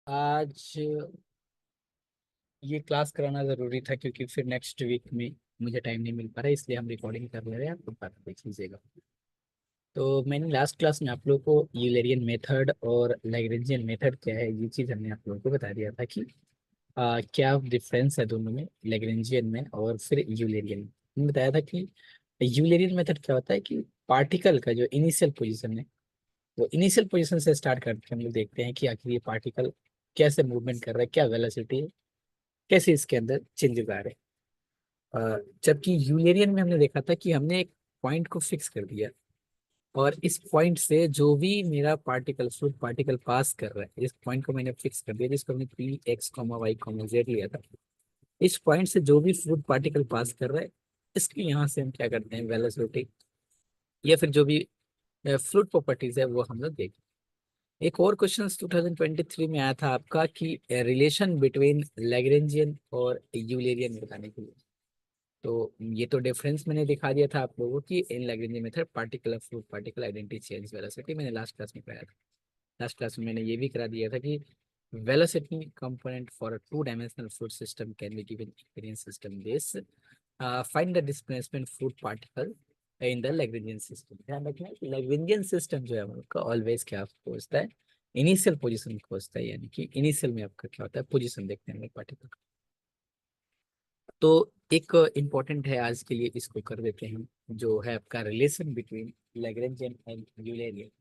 आज ये क्लास कराना ज़रूरी था क्योंकि फिर नेक्स्ट वीक में मुझे टाइम नहीं मिल पा रहा है, इसलिए हम रिकॉर्डिंग कर ले रहे हैं। आप लोग बात देख लीजिएगा। तो मैंने लास्ट क्लास में आप लोगों को यूलेरियन मेथड और लैग्रेंजियन मेथड क्या है ये चीज़ हमने आप लोगों को बता दिया था कि क्या डिफरेंस है दोनों में, लैग्रेंजियन में और फिर यूलेरियन में। मैंने बताया था कि यूलेरियन मेथड क्या होता है कि पार्टिकल का जो इनिशियल पोजीशन है वो इनिशियल पोजीशन से स्टार्ट करके हम लोग देखते हैं कि आखिर ये पार्टिकल कैसे मूवमेंट कर रहा है, क्या वेलोसिटी है, कैसे इसके अंदर चेंजेस आ रहे हैं। जबकि यूलेरियन में हमने देखा था कि हमने एक पॉइंट को फिक्स कर दिया और इस पॉइंट से जो भी मेरा पार्टिकल फ्लूइड पार्टिकल पास कर रहा है, इस पॉइंट को मैंने फिक्स कर दिया जिसको हमने p x comma Y comma z लिया था। इस पॉइंट से जो भी फ्लूइड पार्टिकल पास कर रहा है इसकी यहाँ से हम क्या करते हैं, वेलोसिटी या फिर जो भी फ्लूइड प्रॉपर्टीज है वो हम लोग देखते हैं। एक और क्वेश्चन 2023 में आया था आपका कि रिलेशन बिटवीन लैग्रेंजियन और यूलेरियन बताने के लिए। तो ये तो डिफरेंस मैंने दिखा दिया था आप लोगों की इन Lagrangian method particular fluid particle identity change velocity मैंने लास्ट क्लास में कराया था। लास्ट क्लास में मैंने ये भी करा दिया था कि velocity component for a two-dimensional fluid system can be given experience system this find the displacement fluid particle in the Lagrangian system। ध्यान रखना कि Lagrangian system जो है आपका ऑलवेज क्या खोजता है, इनिशियल पोजीशन खोजता है, यानी कि इनिशियल में आपका क्या होता है, पोजीशन देखते हैं पार्टिकल का। तो एक इम्पोर्टेंट है आज के लिए, इसको कर देते हैं, जो है आपका relation between Lagrangian and Eulerian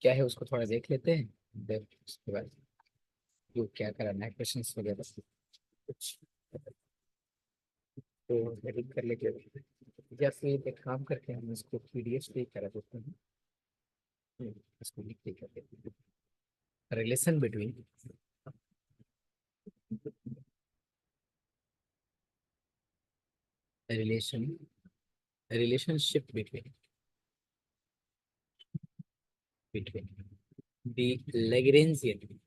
क्या है उसको थोड़ा देख लेते हैं। देन उसके बाद जो क्या कराना है क्वेश्चन वगैरह कुछ तो एडिट कर लेते हैं, या फिर एक काम करके हम इसको पीडीएफ पे करा देते हैं। इसको लिख के कर देते हैं, relation between relation relationship between between the Lagrangian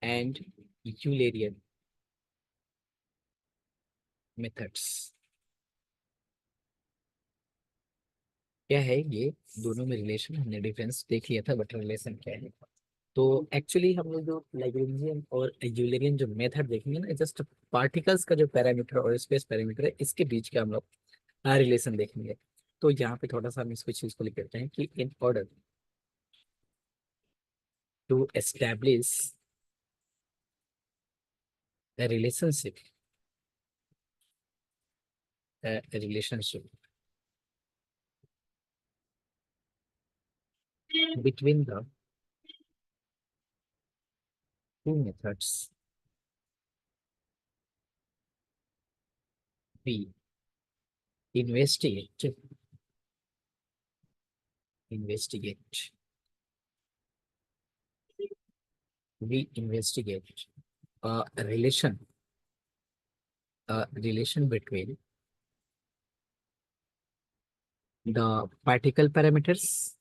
and Eulerian methods. क्या है ये दोनों में रिलेशन, हमने डिफरेंस देख लिया था बट रिलेशन क्या है। तो एक्चुअली हम लोग जो लैग्रेंजियन और यूलेरियन जो मेथड देखेंगे ना, जस्ट पार्टिकल्स का जो पैरामीटर और स्पेस पैरामीटर है इसके बीच का हम लोग रिलेशन देखेंगे। तो यहाँ पे थोड़ा सा हम इसको चीज को लिख देते हैं कि in order to establish relationship relationship between the two methods we investigate investigate we investigate a relation between the particle parameters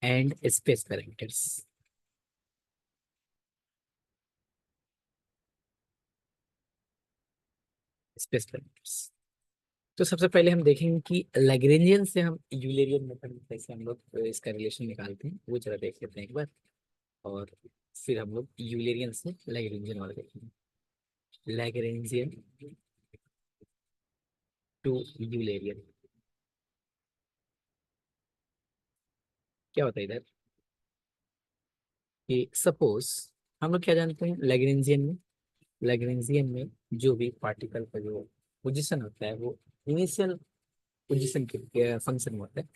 and space parameters। Space parameters. तो सबसे पहले हम देखेंगे कि लैग्रेंजियन से हम यूलेरियन मेथड में कैसे हम लोग इसका रिलेशन निकालते हैं, वो जरा देख लेते हैं एक बार। और फिर हम लोग यूलेरियन से लैग्रेंजियन वाला देखेंगे। लैग्रेंजियन टू यूलेरियन क्या होता है इधर कि सपोज हम लोग क्या जानते हैं, लैग्रेंजियन में जो भी पार्टिकल का जो पोजीशन होता है वो इनिशियल पोजीशन के फंक्शन होता है।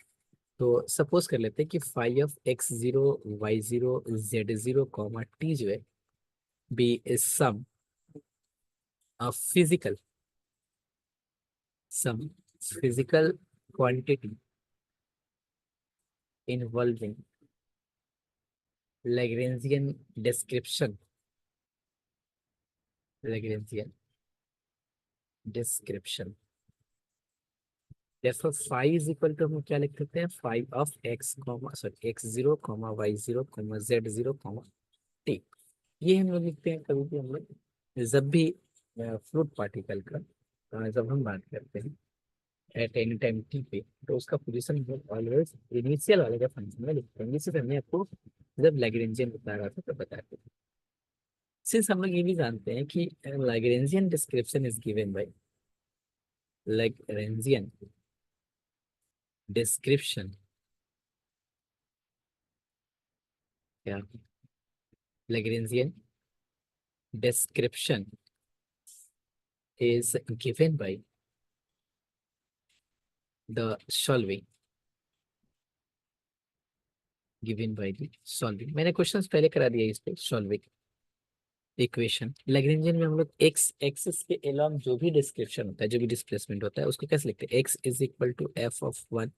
तो सपोज कर लेते हैं कि five of x0 y0 z0 comma t जो है b is physical some physical quantity involving Lagrangian description Lagrangian description. therefore five is equal to हम क्या लिख सकते हैं, five of x comma sorry x0 y0 z0 t. ये हम लोग लिखते हैं कभी भी हम लोग जब भी फ्लूइड पार्टिकल का जब हम बात करते हैं एट एनी टाइम टी पे, तो उसका पोजीशन ऑलवेज इनिशियल वाले का फंक्शन में लिखते हैं। जिससे हमने आपको जब लैग्रेंजियन बता रहा था तो बताया था। सिंस हम लोग ये भी जानते हैं कि Lagrangian description is given by Lagrangian description, क्या Lagrangian description is given by the solving, given by the solving। मैंने क्वेश्चंस पहले करा दिया इस पे। सॉल्विंग इक्वेशन लैग्रेंजियन में हम लोग एक्स एक्सिस के अलोंग जो भी डिस्क्रिप्शन होता है, जो भी डिस्प्लेसमेंट होता है, उसको कैसे लिखते हैं? X is equal to f of one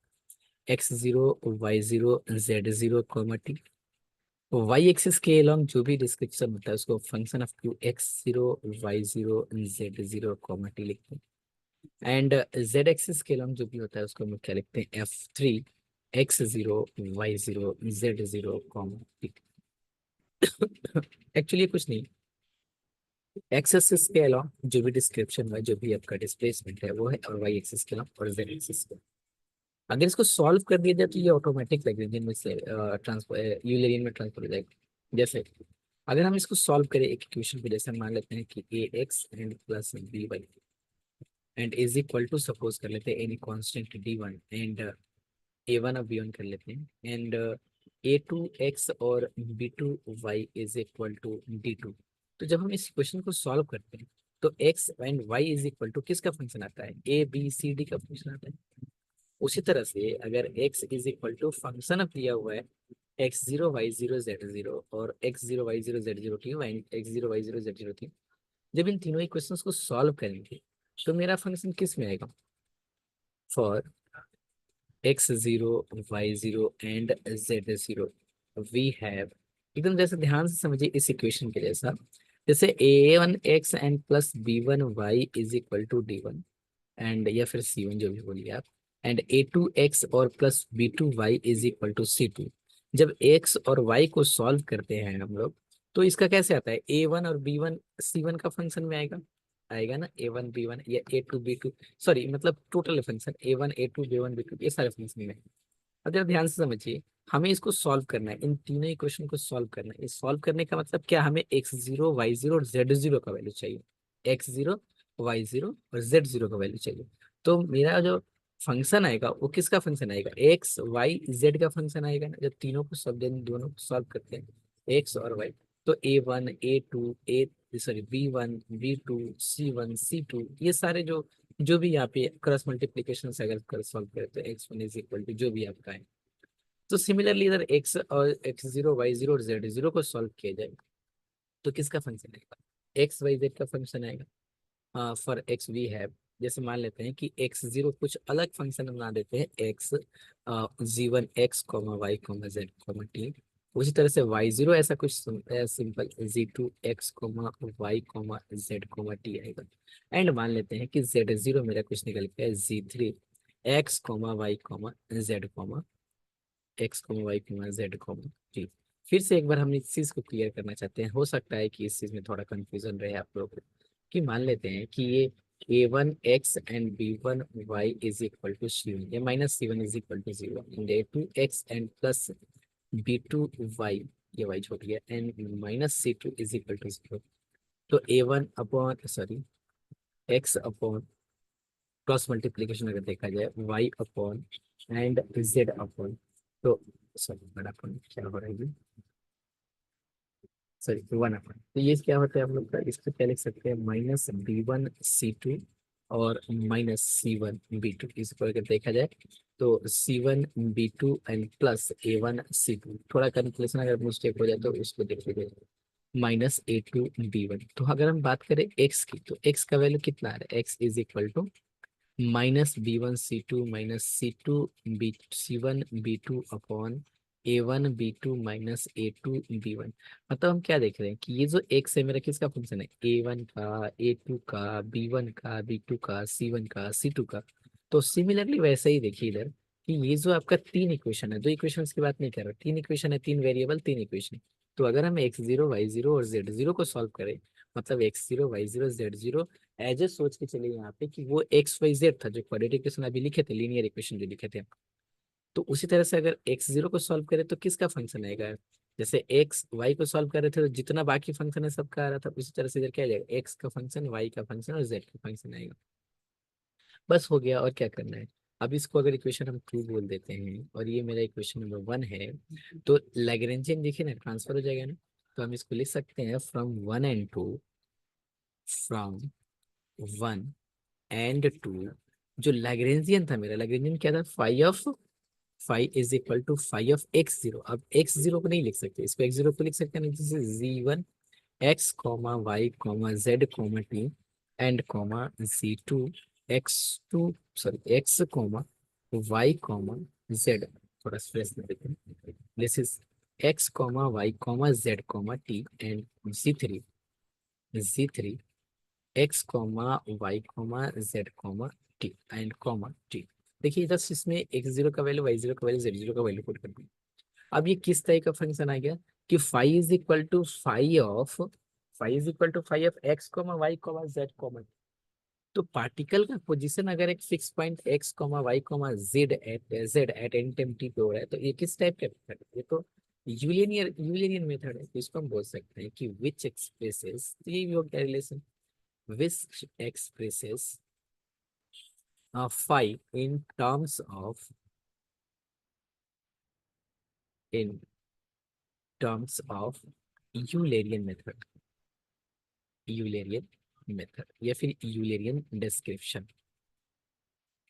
x zero Y zero Z zero comma t. Y axis के अलोंग जो भी डिस्क्रिप्शन होता है उसको function of two x zero Y zero Z zero comma t लिखते हैं। एंड जेड एक्सिस के along जो भी होता है उसको हम लोग क्या लिखते हैं? F three x zero Y zero Z zero comma t. Actually कुछ नहीं, एक्स एक्सिस के अलावा जो भी डिस्क्रिप्शन है, जो भी आपका डिस्प्लेसमेंट है वो है, और वाई एक्सिस के अलावा और जेड एक्सिस के। अगर इसको सॉल्व कर दिया जाए तो ये ऑटोमेटिक लैग्रेंजियन में से ट्रांसफर यूलरियन में ट्रांसफर हो जाएगा। जैसे अगर हम इसको सॉल्व करें एक इक्वेशन को, जैसे हम मान लेते हैं कि A X and plus B Y and is equal to, suppose कर लेते हैं any constant D one and A one और बी वन कर लेते हैं, एंड ए टू एक्स और B two Y is equal to D two. तो जब हम इस क्वेश्चन को सॉल्व करते हैं तो X and Y is equal to किसका फंक्शन आता है? ए बी सी डी का फंक्शन आता है। उसी तरह से अगर X is equal to function of दिया हुआ है X zero Y zero Z zero और x zero Y zero Z zero T and X zero Y zero Z zero T, जब इन तीनों इक्वेशंस को सॉल्व करेंगे तो मेरा फंक्शन किस में आएगा? For x zero Y zero and z zero we have, एकदम जैसे ध्यान से समझिए इस इक्वेशन के जैसा, जैसे A one X and plus B one Y is equal to D one and या फिर सी वन जो भी बोलिए आप, एंड ए टू एक्स और plus B two Y is equal to C two. जब एक्स और वाई को सॉल्व करते हैं हम लोग तो इसका कैसे आता है? ए वन और बी वन सी वन का फंक्शन में आएगा, आएगा ना, ए वन बी वन या a two b two, sorry मतलब total function a one A two B one B two, ये सारे फंक्शन में। अब जरा ध्यान से समझिए, हमें इसको सॉल्व करना है, इन तीनों इक्वेशन को सॉल्व करना है। इस सॉल्व करने का मतलब क्या? हमें एक्स जीरो वाई जीरो और जेड जीरो का वैल्यू चाहिए। एक्स जीरो वाई जीरो और जेड जीरो का वैल्यू चाहिए। तो मेरा जो फंक्शन आएगा वो किसका फंक्शन आएगा? एक्स वाई जेड का फंक्शन आएगा ना। जब तीनों को सब दिन दोनों को सॉल्व करते हैं एक्स और वाई, तो A one A two A sorry B one B two C one C two, ये सारे जो जो भी यहाँ पे क्रॉस मल्टीप्लीकेशन से अगर कर सॉल्व करें तो x one is equal to जो भी आपका है। तो सिमिलरली इधर एक्स और एक्स जीरो वाई जीरो और जेड जीरो को सॉल्व किया जाए तो किसका फंक्शन आएगा? एक्स वाई जेड का फंक्शन आएगा। फॉर एक्स वी हैव, जैसे मान लेते हैं कि एक्स जीरो कुछ अलग फंक्शन बना देते हैं, X G one X comma Y comma Z comma T. उसी तरह से वाई जीरो ऐसा कुछ simple G two x comma Y comma Z comma T आएगा। एंड मान लेते हैं कि जेड जीरो मेरा कुछ निकल गया है G three x comma Y comma Z comma X comma Y comma Z comma T. फिर से एक बार हम इस चीज को क्लियर करना चाहते हैं, हो सकता है कि इस चीज में थोड़ा कंफ्यूजन रहे आप लोगों को, कि मान लेते हैं कि ये A one X and B one Y is equal to C one, ये minus C one is equal to zero, and A two X and plus B two Y, ये वाई छोड़ गया, and minus C two is equal to zero. तो A one upon sorry X upon cross multiplication अगर देखा जाए Y upon and Z upon, तो sorry बड़ा upon क्या हो रहा है ये, सॉरी वन अपॉन, तो ये क्या होता है हम लोग का? इसको क्या लिख सकते हैं? माइनस बी वन सी टू और minus C one B two, इसको अगर देखा जाए तो C one B two and plus A one C two, थोड़ा कैलकुलेशन अगर मिस्टेक हो जाए तो उसको देख लीजिए, माइनस ए टू बी वन। तो अगर हम बात करें एक्स की तो एक्स का वैल्यू कितना आ रहा है? X is equal to minus B one C two minus C two b c one B two upon a one B two minus A two B one. मतलब हम क्या देख रहे हैं कि ये जो एक्स है मेरा किसका फंक्शन है? ए वन का ए टू का बी वन का बी टू का सी वन का सी टू का। तो सिमिलरली वैसे ही देखिए इधर कि ये जो आपका तीन इक्वेशन है, दो इक्वेशन की बात नहीं कर रहा, तीन इक्वेशन है, तीन वेरिएबल तीन इक्वेशन। तो अगर हम एक्स जीरो वाई जीरो और जेड जीरो को सॉल्व करें मतलब x0 y0 z0 as a सोच के चलिए यहाँ पे कि वो x y z था जो क्वाड्रेटिक इक्वेशन अभी लिखे थे, लीनियर इक्वेशन जो लिखे थे। तो उसी तरह से अगर x0 को सॉल्व करें तो किसका फंक्शन आएगा? जैसे एक्स वाई को सॉल्व कर रहे थे तो जितना बाकी फंक्शन है सबका आ रहा था, उसी तरह से इधर क्या आ जाएगा, एक्स का फंक्शन, वाई का फंक्शन और जेड का फंक्शन आएगा। बस हो गया, और क्या करना है। अब इसको अगर इक्वेशन हम 2 बोल देते हैं और ये मेरा इक्वेशन नंबर 1 है, तो लैग्रेंजियन देखिए ना ट्रांसफर हो जाएगा ना। तो हम इसको लिख सकते हैं फ्रॉम 1 and 2। जो लैग्रेंजियन था मेरा, लैग्रेंजियन क्या था, phi is equal to phi of x0। अब x0 को नहीं लिख सकते, इसको x0 को लिख सकते हैं ना, जैसे z1 x, y, z, t and z2 x, y, z। थोड़ा स्ट्रेस में देते हैं, this is x, y, z, t and z3 x, y, z, t and t। देखिए जस्ट इसमें x0 का वैल्यू, y0 का वैल्यू, z0 का value put कर दिया। अब ये किस तरह का फंक्शन आ गया कि phi is equal to phi of x, y, z। तो पार्टिकल का पोजीशन अगर एक fix point x, y, z at any time t पे हो रहा है, तो ये किस टाइप का मेथड है? ये तो यूलियन मेथड है। तो इसको हम बोल सकते हैं कि विच एक्सप्रेसेस, ये भी हो गया relation, which expresses phi in terms of Eulerian method, Eulerian method या फिर यूलेरियन डिस्क्रिप्शन।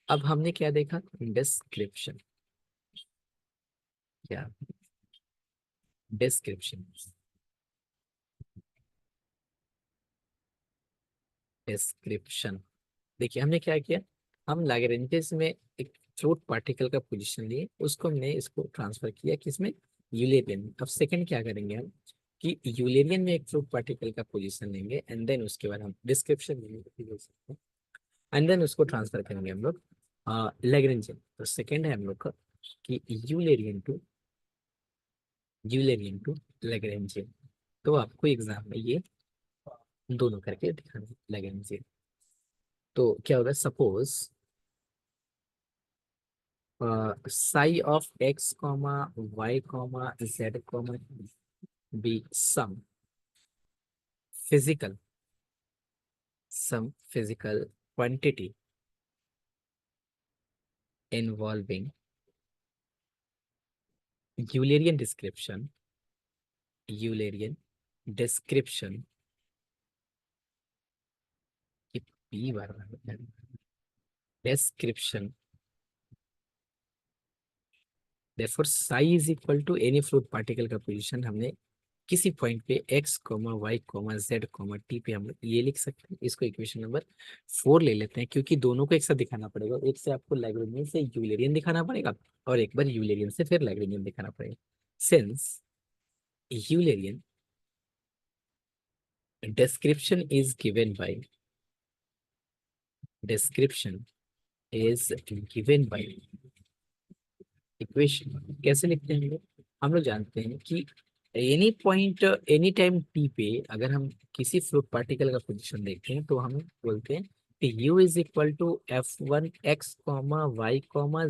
अब हमने क्या देखा, डिस्क्रिप्शन, क्या डिस्क्रिप्शन, डिस्क्रिप्शन। देखिए हमने क्या किया, हम लैग्रेंजेस में एक फ्लूइड पार्टिकल का पोजीशन लिए, उसको हमने इसको ट्रांसफर किया किसमें, यूलेरियन में। अब सेकंड क्या करेंगे हम कि यूलेरियन में एक फ्लूइड पार्टिकल का पोजीशन लेंगे एंड देन उसके बाद हम डिस्क्रिप्शन लेंगे एंड देन उसको ट्रांसफर करेंगे हम लोग लैग्रेंजियन। तो सेकंड है हम लोग का कि यूलेरियन टू लैग्रेंजियन। तो आपको एग्जाम में ये दोनों करके दिखाना लैग्रेंजियन। तो क्या होगा, suppose psi of x comma y comma z comma be physical some physical quantity involving Eulerian description, Eulerian description की p bar description। therefore psi is equal to any fluid particle का position हमने किसी point पे x, y, z, t पे हम ये लिख सकते हैं। इसको इक्वेशन नंबर 4 ले लेते हैं, क्योंकि दोनों को एक साथ दिखाना पड़ेगा। एक से आपको लैग्रेंजियन से यूलेरियन दिखाना पड़ेगा और एक बार यूलेरियन से फिर लैग्रेंजियन दिखाना पड़ेगा। Since Eulerian description is given by description is given by equation, कैसे लिखते हैं हम लोग जानते हैं कि any point any time T पे अगर हम किसी फ्लूइड पार्टिकल का पोजीशन देखते हैं तो हम बोलते हैं कि u is equal to f1x, y,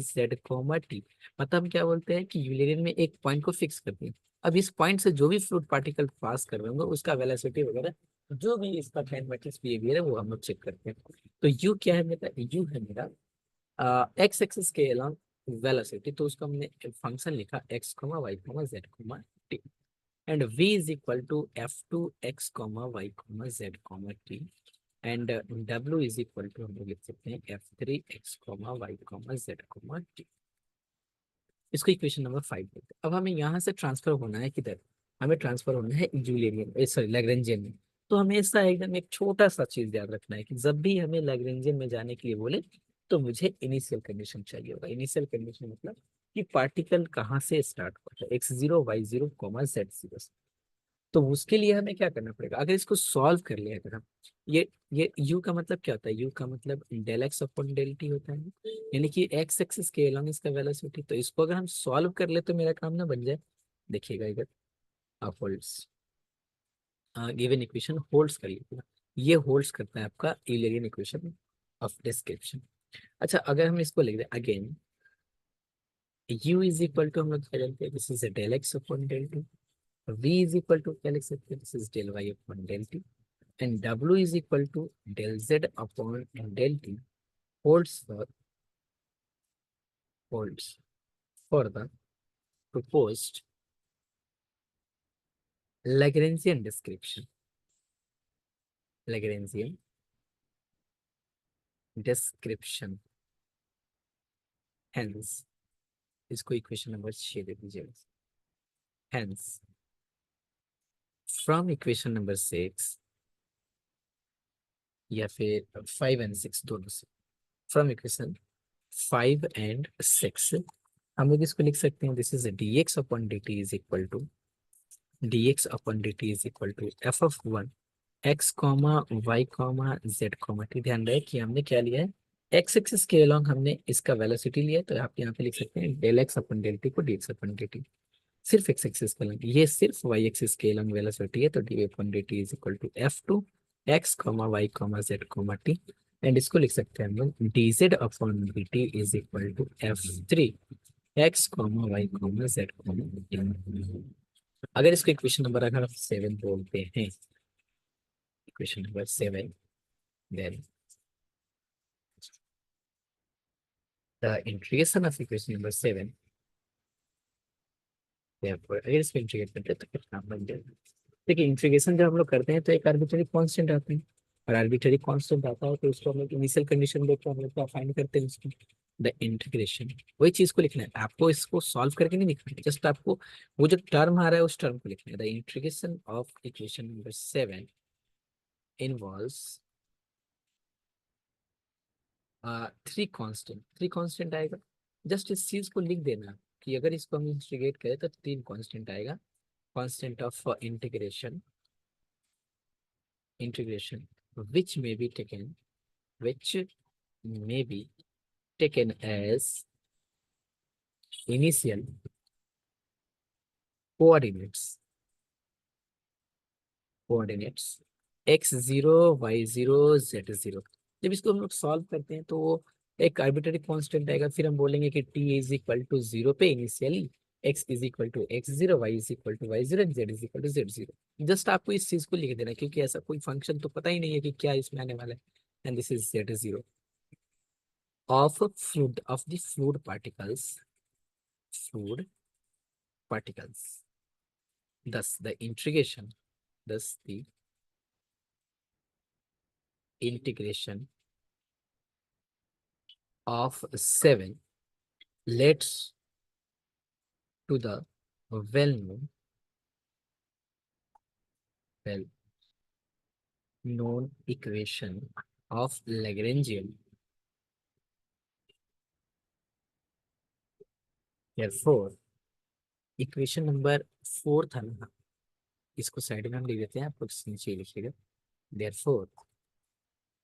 z, t। मतलब हम क्या बोलते हैं कि यूलेरियन में एक पॉइंट को फिक्स करते हैं। अब इस पॉइंट से जो भी फ्लूइड पार्टिकल पास कर रहे होंगे उसका वेलोसिटी वगैरह जो भी इसका काइनेमेटिक्स बिहेवियर है वो हम लोग चेक करते हैं। तो u क्या है मेरा, u है मेरा एक्स एक्सिस के अलॉन्ग वेलोसिटी। तो उसको हमने फंक्शन लिखा x, y, z, t and v is equal to f2x, y, z, t and w is equal to हम लोग लिख सकते हैं f3x, y, z, t। इसको इक्वेशन नंबर 5 बोलते हैं। अब हमें यहाँ से ट्रांसफर होना है किधर, हमें ट्रांसफर होना है यूलेरियन सॉरी लैग्रेंजियन में। तो हमें ऐसा एकदम एक छोटा सा चीज याद रखना है कि जब भी हमें लैग्रेंजियन में जाने के लिए बोले तो मुझे इनिशियल कंडीशन चाहिए होगा। इनिशियल कंडीशन मतलब कि पार्टिकल कहाँ से स्टार्ट होता है, x0 y0 z0। तो उसके लिए हमें क्या करना पड़ेगा, अगर इसको सॉल्व कर लिया अगर हम, ये u का मतलब क्या होता है, u का मतलब del x upon del t होता है, यानी कि एक्स एक्सिस के अलॉन्ग इसका वेलोसिटी। तो इसको अगर हम सॉल्व कर ले तो मेरा काम ना बन जाए। देखिएगा इधर अपवर्ड्स, गिवन इक्वेशन होल्ड्स कर लिया, ये होल्ड्स करता है आपका यूलरियन इक्वेशन ऑफ डिस्क्रिप्शन। अच्छा, अगर हम इसको लिख दें again, u is equal to, हम लोग क्या जानते हैं, this is del x upon del t. v is equal to क्या लिख सकते हैं, this is del y upon del T. And w is equal to del z upon del t holds for holds for the proposed Lagrangian description, Lagrangian description। Hence, इसको equation number 6 दे दीजिएगा। Hence, from equation number 6 या फिर 5 and 6 दोनों से, from equation 5 and 6 हम लोग इसको लिख सकते हैं, this is dx upon dt is equal to dx upon dt is equal to f of 1 x comma Y comma Z comma t. ध्यान रहे कि हमने क्या लिया है, एक्स एक्सिस के अलोंग हमने इसका वेलोसिटी लिया है, तो आप यहाँ पे लिख सकते हैं del x upon del t को d x upon d t. सिर्फ एक्स एक्सिस के अलोंग, ये सिर्फ वाई एक्सिस के अलोंग वेलोसिटी है, तो d upon d T is equal to f two x comma Y comma Z comma t. And इसको लिख सकते हैं हम लोग d z upon D T is equal to f three x comma Y comma Z comma t. अगर इसको equation number अगर आप 7 बोलते हैं, equation number 7, then the integration of equation number 7, therefore अगर इसको इंटीग्रेट करते हैं तो कितना बन जाएगा। देखिए, इंटीग्रेशन जब हम लोग करते हैं तो एक आर्बिट्ररी कांस्टेंट आता है, और आर्बिट्ररी कांस्टेंट आता है तो उसको हम लोग इनिशियल कंडीशन देकर हम लोग क्या फाइंड करते हैं उसको, द इंटीग्रेशन। वही चीज को लिखना है आपको, इसको सॉल्व करके नहीं लिखना है, जस्ट आपको वो जो टर्म आ रहा है उस टर्म को लिखना है। The integration of equation number 7 involves three constant आएगा। जस्ट इस चीज को लिख देना कि अगर इसको हम इंटीग्रेट करें तो 3 कांस्टेंट आएगा। Constant of integration which may be taken which may be taken as initial coordinates x0 y0 z0। जब इसको हम लोग सॉल्व करते हैं तो वो एक आर्बिट्ररी कांस्टेंट आएगा, फिर हम बोलेंगे कि t इज इक्वल टू 0 पे initially x is equal to x0 y is equal to y0 z is equal to z0। Just आपको इस चीज को लिख देना, क्योंकि ऐसा कोई फंक्शन तो पता ही नहीं है कि क्या इसमें आने वाला है। And this is z0 of the fluid particles, thus the integration of 7 leads to the well-known equation of Lagrangian। Therefore, equation number 4 था ना, इसको साइड में हम लिख देते हैं, आप लोग नीचे लिखिएगा। Therefore,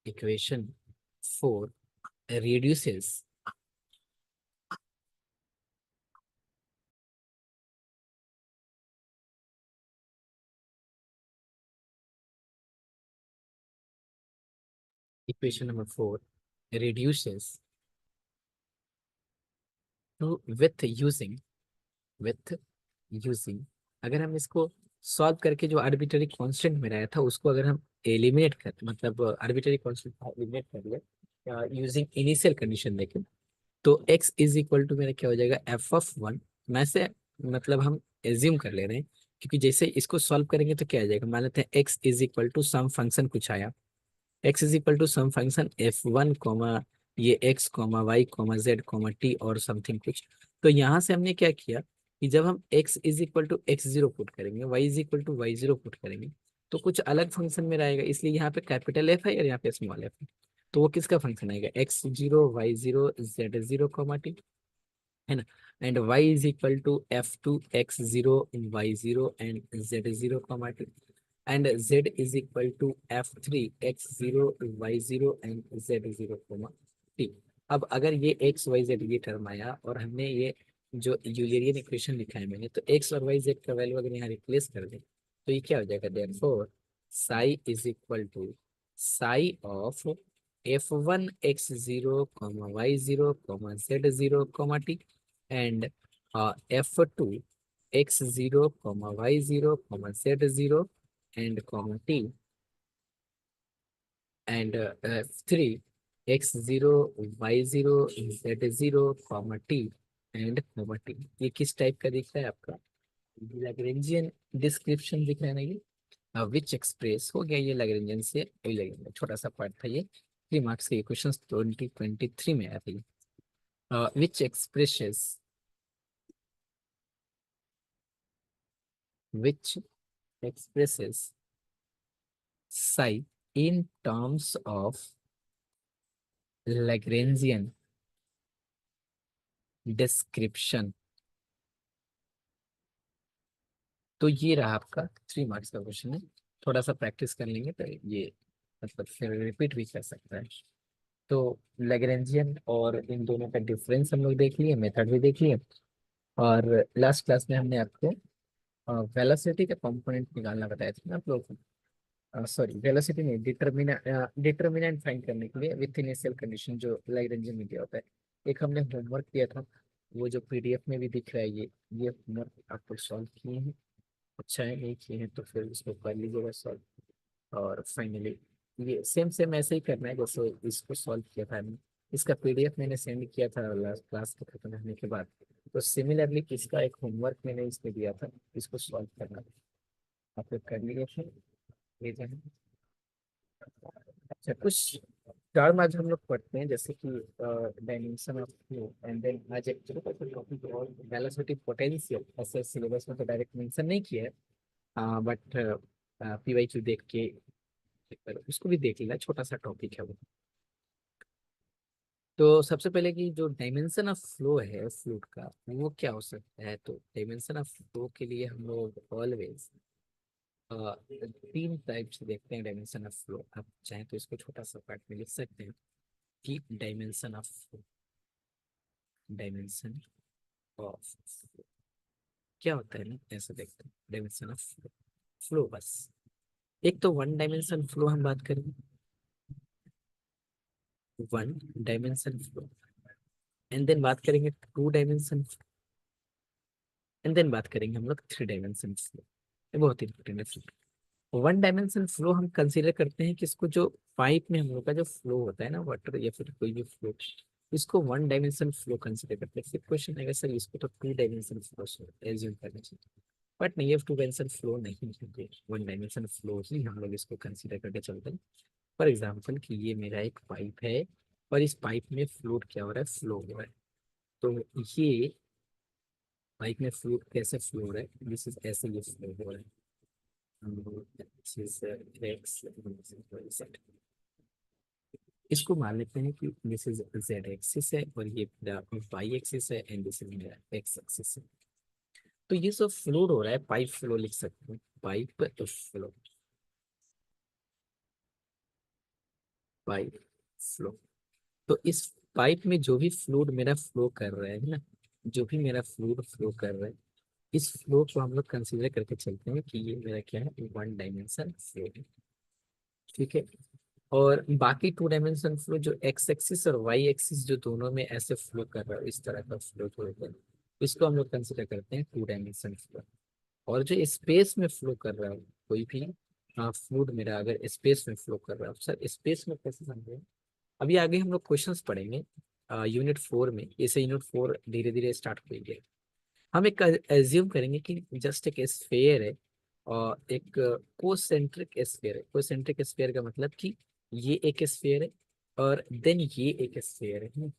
equation 4 reduces equation number 4 reduces to with using अगर हम इसको सॉल्व करके जो आर्बिट्ररी कांस्टेंट में आया था उसको अगर हम एलिमिनेट कर, मतलब आर्बिट्ररी कांस्टेंट एलिमिनेट कर लिया यूजिंग इनिशियल कंडीशन देके, तो x इज इक्वल टू मेरा क्या हो जाएगा एफ ऑफ 1। मैं से मतलब हम एज्यूम कर ले रहे हैं, क्योंकि जैसे इसको सॉल्व करेंगे तो क्या आ जाएगा, मान लेते हैं x is equal to some function कुछ आया, x is equal to some function f1 comma ये x comma Y comma Z comma t और समथिंग कुछ। तो यहाँ से हमने क्या किया कि जब हम x is equal to x0 put करेंगे, y is equal to y0 put करेंगे, तो कुछ अलग फंक्शन में रहेगा, इसलिए यहाँ पे कैपिटल F है और यहाँ पे स्मॉल f है। तो वो किसका फंक्शन आएगा, x0 y0 z0 comma t, है ना। And y is equal to f2 x0 y0 and z0 comma t, and z is equal to f3 x0 y0 and z0 comma t। अब अगर ये x y z ये term आया और हमने ये जो यूलरियन इक्वेशन लिखा है मैंने, तो x और y z का वैल्यू अगर यहाँ रिप्लेस कर दें तो ये क्या हो जाएगा, therefore psi is equal to psi of f1 x0 y0 z0 t and f2 x0 y0 z0 and t and f3 x0 y0 z0 t and t। ये किस टाइप का दिख रहा है आपका? लैग्रेंजियन डिस्क्रिप्शन दिख रहा है ना ये, विच एक्सप्रेस हो गया, ये लैग्रेंजियन से लगेगा। छोटा सा पार्ट था ये, 3 मार्क्स के क्वेश्चन 2023 में आया था ये। Which expresses which expresses psi in terms of Lagrangian description। तो ये रहा आपका 3 मार्क्स का क्वेश्चन है। थोड़ा सा प्रैक्टिस कर लेंगे तो ये मतलब फिर रिपीट भी कर सकता है। तो लैग्रेंजियन और इन दोनों का डिफरेंस हम लोग देख लिए, मेथड भी देख लिए, और लास्ट क्लास में हमने आपको वेलोसिटी का कंपोनेंट निकालना बताया था ना आप लोगों को। सॉरी, वेलोसिटी नहीं, डिटर्मिनेंट फाइंड करने के लिए विथ इनिशियल कंडीशन जो लैग्रेंजियन में दिया होता है। एक हमने होमवर्क दिया था, वो जो पीडीएफ में भी दिख रहा है, ये होमवर्क आपको सॉल्व किए हैं। अच्छा है, नहीं किए हैं तो फिर इसको कर लीजिएगा सॉल्व। और फाइनली ये सेम सेम ऐसे ही करना है जैसे इसको सॉल्व किया था मैंने। इसका पीडीएफ मैंने सेंड किया था लास्ट क्लास के खत्म होने के बाद। तो सिमिलरली इसका एक होमवर्क मैंने इसमें दिया था, इसको सॉल्व करना था। आप लोग कर लीजिए फिर, ले जाएं। अच्छा, कुछ टर्म आज हम लोग पढ़ते हैं जैसे कि dimension of flow, and then आज एक छोटा सा टॉपिक और वेलोसिटी पोटेंशियल। ऐसे सिलेबस में तो डायरेक्ट मेंशन नहीं किया है, बट पीवाईक्यू देख के एक बार उसको भी देख लेना, छोटा सा टॉपिक है वो। तो सबसे पहले कि जो डायमेंशन ऑफ फ्लो है फ्लूइड का, वो क्या हो सकता है? तो डायमेंशन ऑफ फ्लो के लिए हम लोग ऑलवेज 3 टाइप से देखते हैं डायमेंशन ऑफ फ्लो। आप चाहें तो इसको छोटा सा पार्ट में लिख सकते हैं कि dimension of flow, dimension of flow क्या होता है ना, ऐसे देखते हैं डायमेंशन ऑफ फ्लो। फ्लो बस एक तो वन डायमेंशन फ्लो हम बात करेंगे, one dimension flow, and then बात करेंगे 2 डायमेंशन, एंड देन बात करेंगे हम लोग 3 डायमेंशन फ्लो। ये बहुत इंपॉर्टेंट है। 1 डायमेंशन फ्लो हम कंसीडर करते हैं कि इसको जो पाइप में हम लोग का जो फ्लो होता है ना, वाटर या फिर कोई भी फ्लो, इसको 1 डायमेंशन फ्लो कंसीडर करते हैं। फिर क्वेश्चन आएगा सर इसको तो 2 डायमेंशन फ्लो एज्यूम करना चाहिए, बट नहीं, ये 2 डायमेंशन फ्लो नहीं है, 1 डायमेंशन फ्लो ही हम लोग इसको कंसीडर करके चलते हैं। फॉर एग्जाम्पल कि ये मेरा एक पाइप है और इस पाइप में फ्लूइड क्या हो रहा है, फ्लो हो रहा है। तो ये पाइप में फ्लूइड कैसे फ्लो हो रहा है, दिस इज ऐसे ये फ्लो हो रहा है। This is, X, इसको मान लेते हैं कि दिस इज जेड एक्सिस है और ये मेरा वाई एक्सिस है एंड दिस इज मेरा एक्स एक्सिस है। तो ये सब फ्लूइड हो रहा है, पाइप फ्लो लिख सकते हैं, पाइप फ्लो, पाइप फ्लो। तो इस पाइप में जो भी फ्लूइड मेरा फ्लो कर रहा है ना, जो भी मेरा फ्लूइड फ्लो कर रहा है, इस फ्लो को हम लोग कंसीडर करके चलते हैं कि ये मेरा क्या है, 1 डायमेंशन फ्लो है। ठीक है। और बाकी 2 डायमेंशन फ्लो जो एक्स एक्सिस और वाई एक्सिस जो दोनों में ऐसे फ्लो कर रहा है, इस तरह का फ्लो जो होता है, इसको हम लोग कंसिडर करते हैं 2 डायमेंशन फ्लो। और जो स्पेस में फ्लो कर रहा है कोई भी फ्लूइड मेरा अगर स्पेस में फ्लो कर रहा है, सर स्पेस में कैसे समझे? अभी आगे हम लोग क्वेश्चंस पढ़ेंगे यूनिट 4 में। इसे यूनिट 4 धीरे धीरे स्टार्ट करेंगे। हम एक एज्यूम करेंगे कि जस्ट एक स्फेयर है और एक कोसेंट्रिक स्फेयर है। कोसेंट्रिक स्फेयर का मतलब कि ये एक स्फेयर है और देन ये एक स्फेयर है।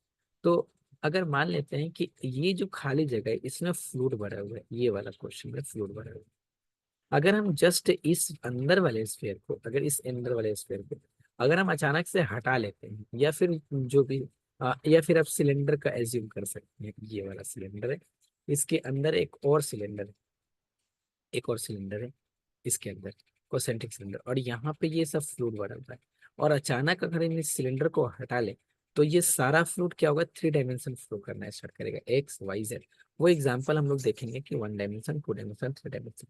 तो अगर मान लेते हैं कि ये जो खाली जगह है इसमें फ्लूइड भरा हुआ है, ये वाला क्वेश्चन में फ्लूइड भरा हुआ है। अगर हम जस्ट इस अंदर वाले स्फेयर को, अगर इस अंदर वाले स्फेयर को अगर हम अचानक से हटा लेते हैं, या फिर जो भी या फिर आप सिलेंडर का एज्यूम कर सकते हैं, ये वाला सिलेंडर है, इसके अंदर एक और सिलेंडर है, एक और सिलेंडर है इसके अंदर, कॉन्सेंट्रिक सिलेंडर, और यहाँ पे ये सब फ्लूइड भरा हुआ है। और अचानक अगर इन इस सिलेंडर को हटा ले तो ये सारा फ्लूइड क्या होगा, 3 डायमेंशन फ्लो करना स्टार्ट करेगा, एक्स वाई जेड। वो एग्जाम्पल हम लोग देखेंगे कि 1 डायमेंशन, 2 डायमेंशन, 3 डायमेंशन।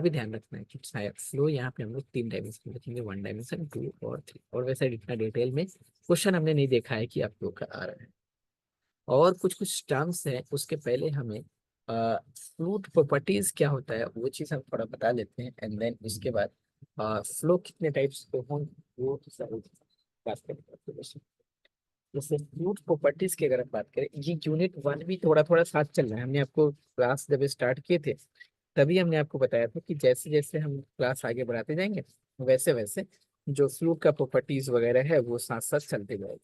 अभी ध्यान रखना है कि शायद फ्लो यहाँ पे हम लोग 3 डायमेंशन लिखेंगे, 1 डायमेंशन, 2 और 3, और वैसे इतना डिटेल में क्वेश्चन हमने नहीं देखा है कि आप लोग का आ रहा है। और कुछ कुछ टर्म्स हैं, उसके पहले हमें फ्लूइड प्रॉपर्टीज क्या होता है वो चीज हम थोड़ा बता लेते हैं, एंड देन उसके बाद फ्लो कितने टाइप्स के हों वो सारी बात करेंगे। जैसे फ्लूइड प्रॉपर्टीज की अगर हम बात करें, ये यूनिट 1 भी थोड़ा थोड़ा साथ चल रहा है। हमने आपको क्लास जब स्टार्ट किए थे तभी हमने आपको बताया था कि जैसे जैसे हम क्लास आगे बढ़ाते जाएंगे वैसे वैसे जो फ्लूइड का प्रॉपर्टीज वगैरह है वो साथ साथ चलते जाएगा।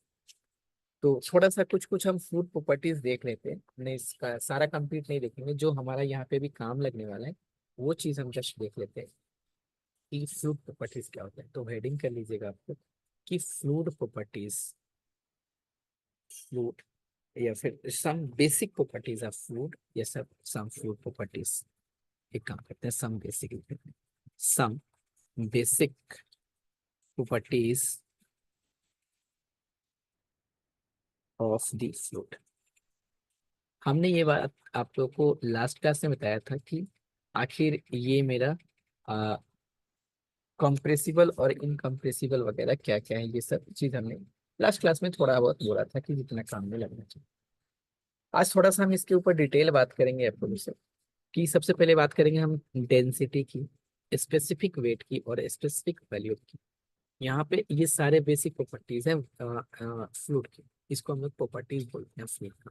तो थोड़ा सा कुछ कुछ हम फ्लूइड प्रॉपर्टीज देख लेते हैं, नहीं इसका सारा कंप्लीट नहीं देखेंगे, जो हमारा यहाँ पे भी काम लगने वाला है वो चीज हम जस्ट देख लेते हैं कि फ्लूइड प्रॉपर्टीज क्या होता है। तो हेडिंग कर लीजिएगा आपको कि फ्लूइड प्रॉपर्टीज, फ्लूइड या फिर some basic properties of fluid, या सब सम फ्लूइड प्रॉपर्टीज। एक काम करते हैं, some basic, some basic properties of the fluid. हमने ये बात आप लोग को लास्ट क्लास में बताया था कि आखिर ये मेरा कंप्रेसिबल और इनकम्प्रेसिबल वगैरह क्या क्या है, ये सब चीज हमने लास्ट क्लास में थोड़ा बहुत बोला था कि जितना काम में लगना चाहिए। आज थोड़ा सा हम इसके ऊपर डिटेल बात करेंगे आपको से, कि सबसे पहले बात करेंगे हम डेंसिटी की, स्पेसिफिक वेट की और स्पेसिफिक वैल्यू की। यहाँ पे ये सारे बेसिक प्रॉपर्टीज हैं फ्लूइड की, इसको हम लोग प्रॉपर्टीज बोलते हैं फ्लूइड का।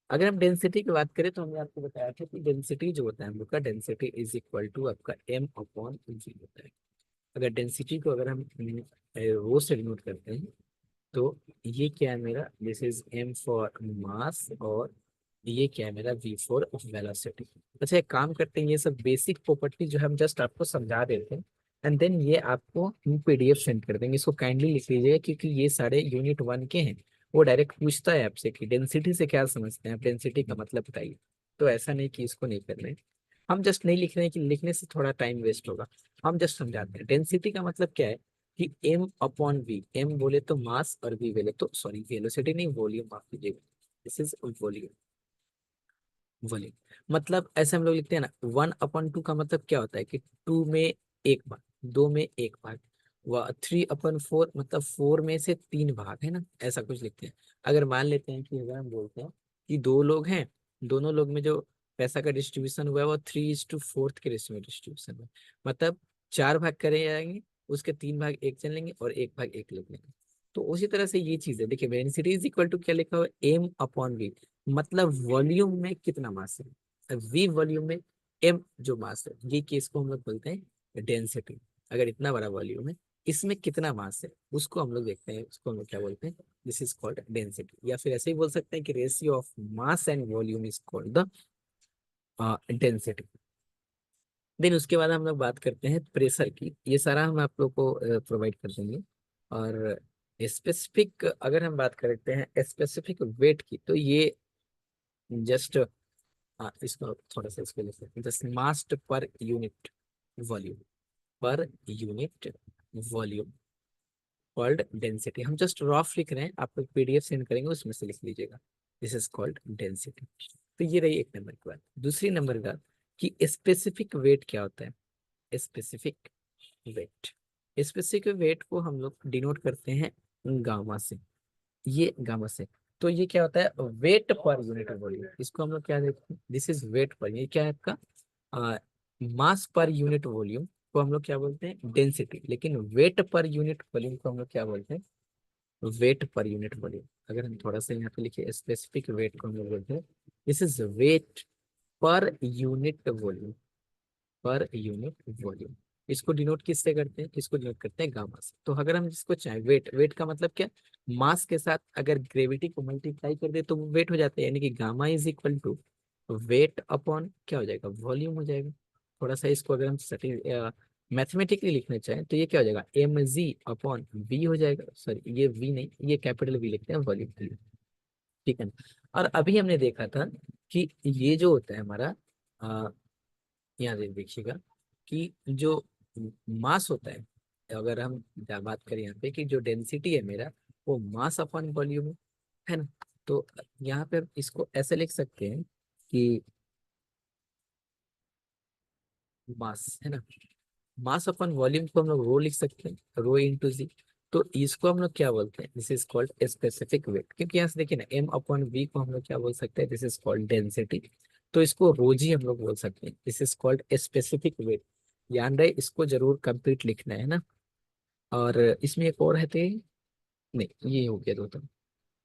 अगर हम डेंसिटी की बात करें तो हमने आपको बताया था कि डेंसिटी जो होता है हम लोग का, डेंसिटी इज इक्वल टू आपका m/g होता है। अगर डेंसिटी को अगर हम रो से डिनोट करते हैं तो ये क्या है मेरा, this is m for mass, और ये क्या है मेरा v फॉर वेलोसिटी। अच्छा एक काम करते हैं, ये सब बेसिक प्रॉपर्टी जो हम जस्ट आपको समझा देते हैं, एंड देन ये आपको PDF सेंड कर देंगे। इसको काइंडली लिख लीजिएगा क्योंकि ये सारे यूनिट 1 के हैं। वो डायरेक्ट पूछता है आपसे कि डेंसिटी से क्या समझते हैं आप, डेंसिटी का मतलब बताइए। तो ऐसा नहीं कि इसको नहीं कर रहे हैं, हम जस्ट नहीं लिख रहे हैं कि लिखने से थोड़ा टाइम वेस्ट होगा, हम जस्ट समझाते हैं। डेंसिटी का मतलब क्या है कि m/v, m बोले तो मास और v बोले तो, सॉरी वेलोसिटी नहीं, वॉल्यूम, माफ कीजिएगा, दिस इज वॉल्यूम। वॉल्यूम मतलब ऐसे हम लोग लिखते हैं ना, 1/2 का मतलब क्या होता है कि 2 में एक भाग, 2 में एक भाग, व 3/4 मतलब 4 में से 3 भाग है ना, ऐसा कुछ लिखते हैं। अगर मान लेते हैं कि अगर हम बोलते हैं कि 2 लोग हैं, दोनों लोग में जो पैसा का डिस्ट्रीब्यूशन हुआ है वो 3:4 के रेशियो में डिस्ट्रीब्यूशन हुआ है। मतलब 4 भाग करे जाएंगे, उसके 3 भाग एक जन लेंगे और 1 भाग एक लोग लेंगे। तो उसी तरह से ये चीज है, देखिए डेंसिटी इज इक्वल टू क्या लिखा हुआ है, m/v, मतलब वॉल्यूम में कितना मास है, v वॉल्यूम में m जो मास है, ये केस को हम लोग बोलते हैं डेंसिटी। अगर इतना बड़ा वॉल्यूम है, इसमें कितना मास है उसको हम लोग देखते हैं, उसको हम लोग क्या बोलते हैं, दिस इज कॉल्ड डेंसिटी। या फिर ऐसे ही बोल सकते हैं कि ratio of mass and volume is called the density. Then उसके बाद हम लोग बात करते हैं प्रेशर की, ये सारा हम आप लोग को प्रोवाइड कर देंगे। और स्पेसिफिक अगर हम बात करते हैं स्पेसिफिक वेट की, तो ये जस्ट, हाँ इसको थोड़ा सा इसको लिख सकते हैं, just mass per unit volume, per unit volume called density. हम जस्ट रफ लिख रहे हैं, आपको PDF सेंड करेंगे उसमें से लिख लीजिएगा, दिस इज कॉल्ड डेंसिटी। तो ये रही एक नंबर की बात। दूसरी नंबर की बात कि स्पेसिफिक वेट क्या होता है। स्पेसिफिक वेट, स्पेसिफिक वेट को हम लोग डिनोट करते हैं गामा से, ये गामा से। तो ये क्या होता है, वेट पर यूनिट वॉल्यूम, इसको हम लोग क्या देखते हैं, दिस इज वेट पर, ये क्या है आपका मास पर यूनिट वॉल्यूम को हम लोग क्या बोलते हैं, डेंसिटी। लेकिन वेट पर यूनिट वॉल्यूम को हम लोग क्या बोलते हैं, वेट पर यूनिट वॉल्यूम। अगर हम थोड़ा सा यहाँ पे लिखे स्पेसिफिक वेट को हम लोग बोलते हैं, this is weight per unit volume, per unit volume. इसको डिनोट किससे करते हैं, इसको डिनोट करते हैं गामा से। तो अगर हम इसको चाहे वेट, वेट का मतलब क्या, मास के साथ अगर ग्रेविटी को मल्टीप्लाई कर दे तो वो वेट हो जाता है, यानी कि gamma is equal to weight upon क्या हो जाएगा, वॉल्यूम हो जाएगा। थोड़ा सा इसको अगर हम सटी मैथमेटिकली लिखना चाहें तो ये क्या हो जाएगा, mg/v हो जाएगा। सॉरी ये v नहीं, ये कैपिटल V लिखते हैं वॉल्यूम के लिए, ठीक है ना। और अभी हमने देखा था कि ये जो होता है हमारा, यहाँ देखिएगा कि जो मास होता है, अगर हम बात करें यहाँ पे कि जो डेंसिटी है मेरा, वो मास अपॉन वॉल्यूम है ना। तो यहाँ पे हम इसको ऐसे लिख सकते हैं कि मास है ना, मास अपन वॉल्यूम को हम लोग रो लिख सकते हैं, रो इंटू जी। तो इसको हम लोग क्या बोलते हैं, this is called specific weight, क्योंकि यहाँ से देखिए ना एम अपॉन वी को हम लोग क्या बोल सकते हैं, दिस इज कॉल्ड डेंसिटी। तो इसको रोजी हम लोग बोल सकते हैं, this is called specific weight. ध्यान रहे इसको जरूर कंप्लीट लिखना है ना। और इसमें एक और है थे, नहीं ये हो गया दो तो।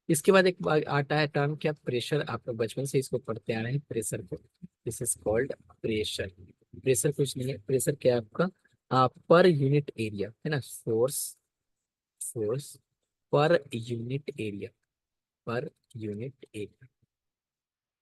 इसके बाद एक आता है टर्म क्या, प्रेशर। आप लोग बचपन से इसको पढ़ते आ रहे हैं प्रेशर को, this is called pressure. Pressure कुछ नहीं है, प्रेशर क्या है आपका, पर यूनिट एरिया है ना, force, force per unit area, per unit area.